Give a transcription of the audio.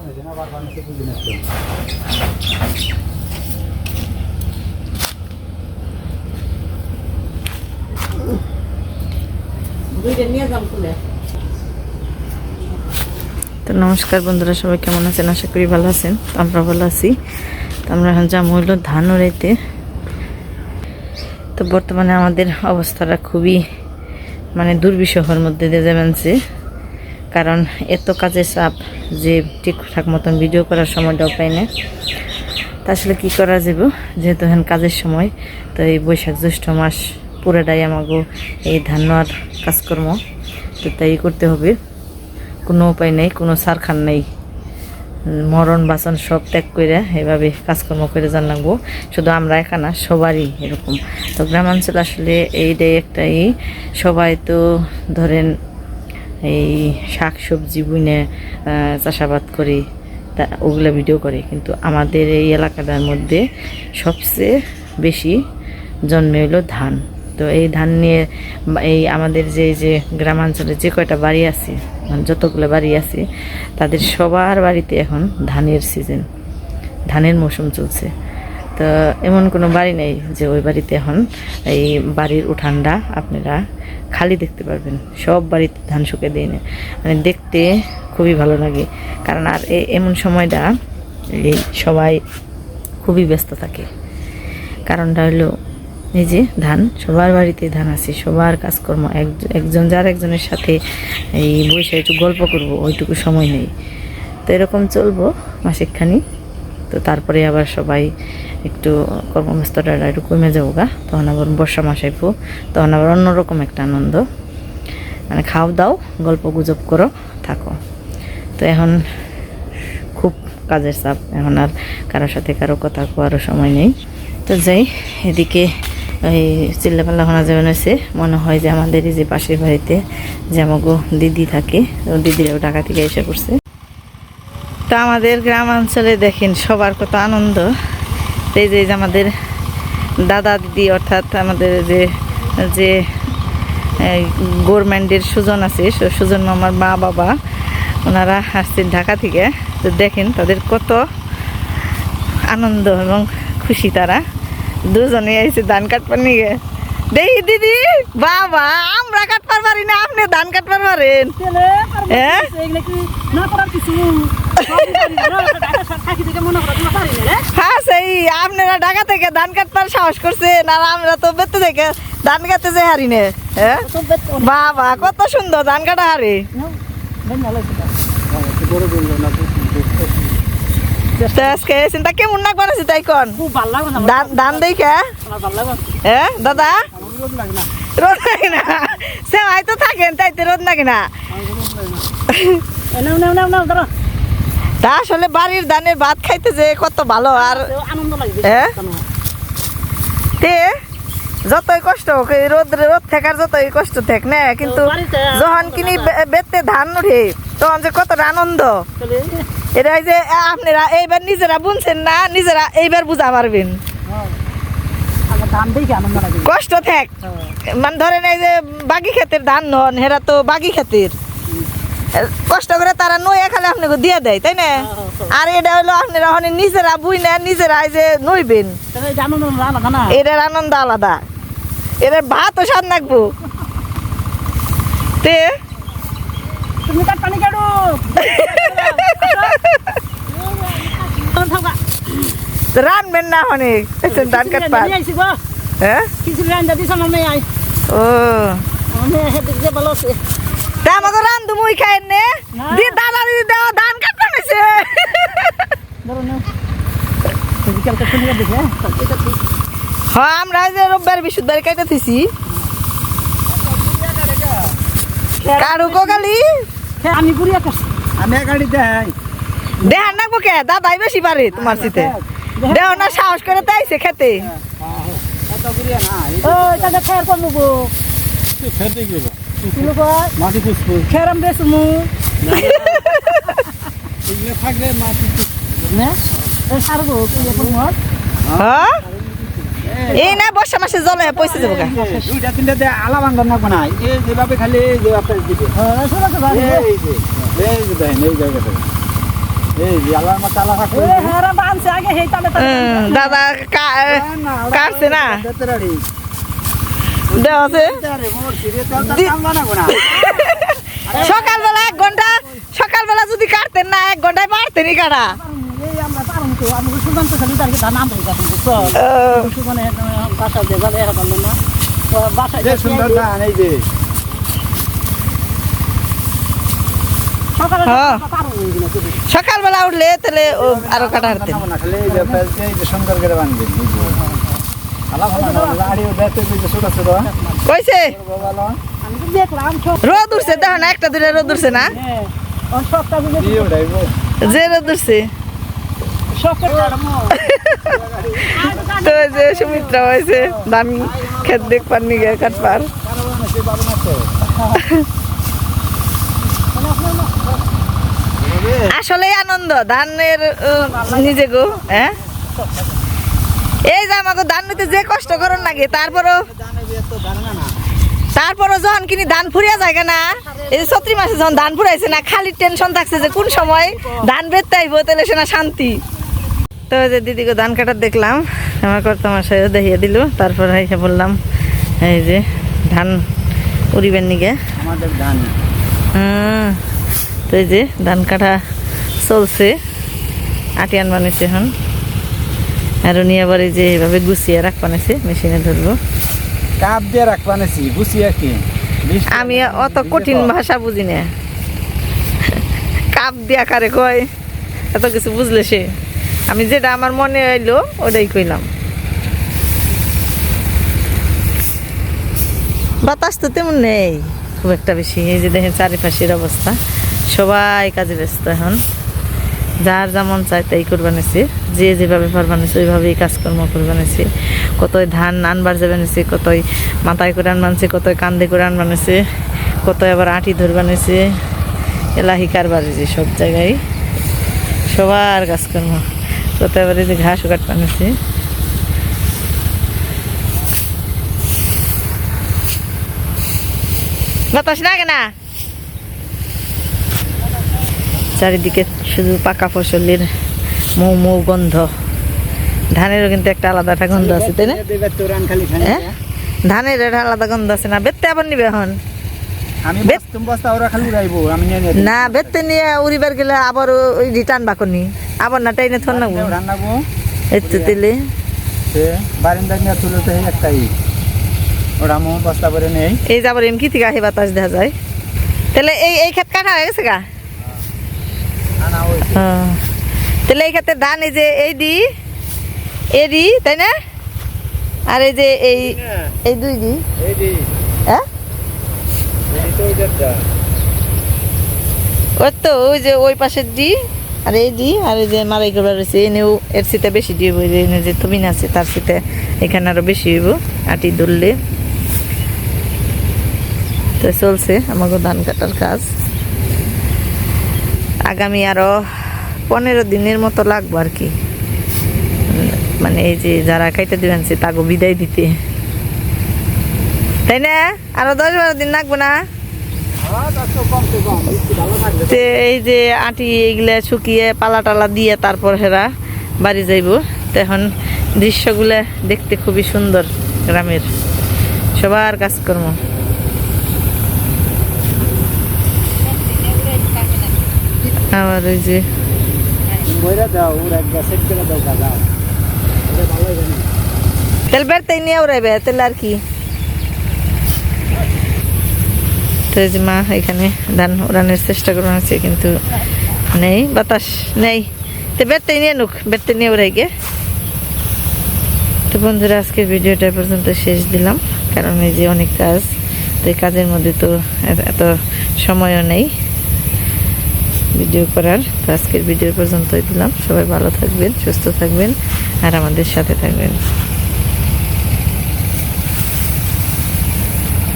তো নমস্কার বন্ধুরা, সবাই কেমন আছেন? আশা করি ভালো আছেন। তো আমরা ভালো আছি। তো আমরা এখন যাবো হইলো ধান উড়াইতে। তো বর্তমানে আমাদের অবস্থাটা খুবই দুর্বিষহর মধ্যে দিয়ে যাবেন, কারণ এত কাজের চাপ যে ঠিকঠাক মতন ভিডিও করার সময়টাও পাই না। তা আসলে কী করা যাব, যেহেতু এখন কাজের সময়। তো এই বৈশাখ জ্যৈষ্ঠ মাস পুরোটাই আমাকে এই ধান নেওয়ার কাজকর্ম, তো তাই করতে হবে। কোনো উপায় নেই, কোনো সারখান নেই। মরণ বাসন সব ত্যাগ করে এভাবে কাজকর্ম করে জান লাগবো। শুধু আমরা একা না, সবারই এরকম। তো গ্রামাঞ্চল আসলে এইটাই একটাই, সবাই তো ধরেন এই শাক সবজি বুনে চাষাবাদ করে তা ওগুলো ভিডিও করে, কিন্তু আমাদের এই এলাকাটার মধ্যে সবচেয়ে বেশি জন্মে হলো ধান। তো এই ধান নিয়ে এই আমাদের যে গ্রামাঞ্চলে যে কয়টা বাড়ি আছে, যতগুলো বাড়ি আছে, তাদের সবার বাড়িতে এখন ধানের সিজন, ধানের মৌসুম চলছে। তো এমন কোনো বাড়ি নেই যে ওই বাড়িতে এখন এই বাড়ির উঠানটা আপনারা খালি দেখতে পারবেন। সব বাড়িতে ধান শুকে দেয় না, দেখতে খুবই ভালো লাগে। কারণ আর এমন সময়টা এই সবাই খুবই ব্যস্ত থাকে। কারণটা হলো এই যে ধান, সবার বাড়িতে ধান আছে, সবার কাজকর্ম, একজন যার একজনের সাথে এই বসে একটু গল্প করব ওইটুকু সময় নেই। তো এরকম চলবো মাসিকখানি। তো তারপরে আবার সবাই একটু কর্মব্যস্ততা একটু কমে যাবো গা, তখন আবার বর্ষা মাস আইব, তখন আবার অন্যরকম একটা আনন্দ। খাও দাও, গল্প গুজব করো, থাকো। তো এখন খুব কাজের চাপ, এখন আর কারোর সাথে কারো কথা কোয়ারও সময় নেই। তো যাই, এদিকে এই চিল্লাপাল্লা শোনা যাবে না। মনে হয় যে আমাদের এই যে পাশের বাড়িতে যে আমাকে দিদি থাকে, দিদিরাও ঢাকা থেকে এসে পড়ছে। তো আমাদের গ্রামাঞ্চলে দেখেন সবার কত আনন্দ। এই যে আমাদের দাদা দিদি, অর্থাৎ আমাদের যে গভর্নমেন্টের সুজন আছে, সুজন মামার মা বাবা, ওনারা আসছেন ঢাকা থেকে। তো দেখেন তাদের কত আনন্দ এবং খুশি। তারা দুজনে এসে ধান কাটবার নিয়ে। দেখি দিদি, বাবা আমরা কাটবার পারি না, আপনি ধান কাটবার পারেন? হ্যাঁ, সেই আপনারা ঢাকা থেকে ধান কাটবার সাহস করছেন, আর আমরা তো বেতে থেকে ধান কাটতে যাই হারি না। হ্যাঁ বাবা, কত সুন্দর ধান কাটা হারে। চিন্তা কেমন নাক বানাচ্ছি তাই কন ধান দেখে? হ্যাঁ দাদা, রোদ লাগে না? সেমাই তো থাকেন, তাইতে রোদ লাগে না? তা আসলে বাড়ির ধানের ভাত খাইতে যে কত ভালো আর আনন্দ লাগে। তে যতই কষ্ট হোক, রোদ থাকার যতই কষ্ট থাক না, কিন্তু যখন কিনি বেতে ধান উঠে তখন যে কত আনন্দ। এটা যে আপনারা এইবার নিজেরা বুনছেন না, নিজেরা এইবার বুঝা পারবেন। কষ্ট থাক ধরেন এই যে বাগি ক্ষেতের ধান নন, হেরা তো বাগি ক্ষেতের কষ্ট করে তারা নইয়া খালে আপনাকে দিয়ে দেয়, তাই না? আর এটা হলো আপনারা নিজেরা বুই না, নিজেরা যে নইবেন, এটার আনন্দ আলাদা। এটার ভাতও স্বাদ লাগবো। তে তুমি পানি কাটো রানবেন না অনেক ধান কাটবার? হ্যাঁ, ও তা আমাকে রান্ধু মুই খাই নে দাদা দিদি দেওয়া ধান কাটবা নাইছে। হ্যাঁ, আমরা যে রোববার বৃহস্পতিবার কাটে দিছি। কারু কোকালি আমি বুড়িয়া কাটছি, আমি গাড়ি দেয় দেহার নাকবো কে? দাদাই বেশি পারে তোমার শীতে, দেহ না সাহস করে তাইছে খেতে। এই না বর্ষা মাসে জলে পয়সা যাবো দুইটা তিনটা আলা বাঙ্গন না বানাই, যেভাবে খালি দাদা কাটছে না দেওয়া আছে সকালবেলা 1 ঘন্টা সকালবেলা যদি কাটতেন না 1 ঘন্টায় পারতেনই কাটা সকালবেলা উঠলে তাহলে আরো কাটা হারতেন কইছে রোদ উঠছে দেখো না একটা দূরে রোদ উঠছে না যে রোদ উঠছে তো যে সুমিত্রা হয়েছে ধান খেত দেখবার নিগে কাটবার আসলে আনন্দ ধানের নিজে গো হ্যাঁ এই যে আমাকে ধান নিতে যে কষ্ট করন লাগে তারপরও যখন কিনি ধান ফুরিয়া যায় না এই যে 34 মাসে যখন ধান ফুরাইছে না খালি টেনশন থাকছে যে কোন সময় ধান বেচতে আইব তাহলে সে না শান্তি তো যে দিদিকে ধান কাটার দেখলাম আমার কর্তা মশাইও দেখিয়ে দিল তারপর এসে বললাম এই যে ধান উড়িবেন নিগে আমাদের ধান তো এই যে ধান কাটা চলছে আটিয়ান বানিয়েছে এখন আর উনি আবার এই যে এইভাবে গুছিয়ে রাখ বানিয়েছে মেশিনে ধরবো কাপ দিয়ে রাখ বানিয়েছি গুছিয়ে কি আমি অত কঠিন ভাষা বুঝি না কাপ দিয়া কারে কয় এত কিছু বুঝলে সে আমি যেটা আমার মনে এলো ওটাই কইলাম বাতাস তো তেমন নেই খুব একটা বেশি এই যে দেখেন চারিপাশের অবস্থা সবাই কাজে ব্যস্ত এখন যার যেমন চায় তাই করবানিছে যে যেভাবে পারবানিছে ওইভাবেই কাজকর্ম করবানিছে কতই ধান আনবার যাবানিছে কতই মাথায় করে আনবানিছে কতই কান্দে করে আনবানিছে কতই আবার আটি ধরবানিছে এলাহি কারবার যে সব জায়গায় সবার কাজকর্ম কত এবারে যে ঘাস কাট বানিয়েছে বাতাস লাগে না চারিদিকে শুধু পাকা ফসলের মৌ মৌ গন্ধ ধানেরও কিন্তু একটা আলাদা একটা গন্ধ আছে তাই না ধানের একটা আলাদা গন্ধ আছে না বেতে আবার নিবে এখন না বেতে নিয়ে উড়িবার গেলে আবার ওই রিটার্ন বাকনি আবার না টাইনে থর নাগবো একটু তেলে এই যে আবার এমকি থেকে আহে বাতাস দেখা যায় তাহলে এই ক্ষেত কাটা হয়ে গেছে গা তাহলে এই ক্ষেত্রে ধান এই যে এডি তাই না আর এই যে এই 2 দি হ্যাঁ ওই তো ওই যে ওই পাশের দি আর এই দি আর এই যে মারাই করবার রয়েছে এনেও এর সিতে বেশি দিব এনে যে তুমিন আছে তার সিতে এখানে আরো বেশি হইব আটি ধরলে তো চলছে আমাকে ধান কাটার কাজ আগামী আরো 15 দিনের মতো লাগবো আর কি মানে এই যে যারা খাইতে দিবেন সে তাকে বিদায় দিতে তাই না আরো 10-12 দিন লাগবো না এই যে আটি এইগুলা শুকিয়ে পালা টালা দিয়ে তারপর হেরা বাড়ি যাইব তখন দৃশ্যগুলা দেখতে খুবই সুন্দর গ্রামের সবার কাজকর্ম আবার ওই যে তেল বেরতে নিয়ে উড়াইবে তেল আর কি তো যে মা এখানে ধান উড়ানোর চেষ্টা করা হচ্ছে কিন্তু নেই বাতাস নেই তো বেরতে নিয়ে নুক বেরতে নিয়ে উড়াই গে তো বন্ধুরা আজকের ভিডিওটা পর্যন্ত শেষ দিলাম কারণ এই যে অনেক কাজ তো এই কাজের মধ্যে তো এত সময়ও নেই ভিডিও করার তো আজকের ভিডিও পর্যন্তই দিলাম সবাই ভালো থাকবেন সুস্থ থাকবেন আর আমাদের সাথে থাকবেন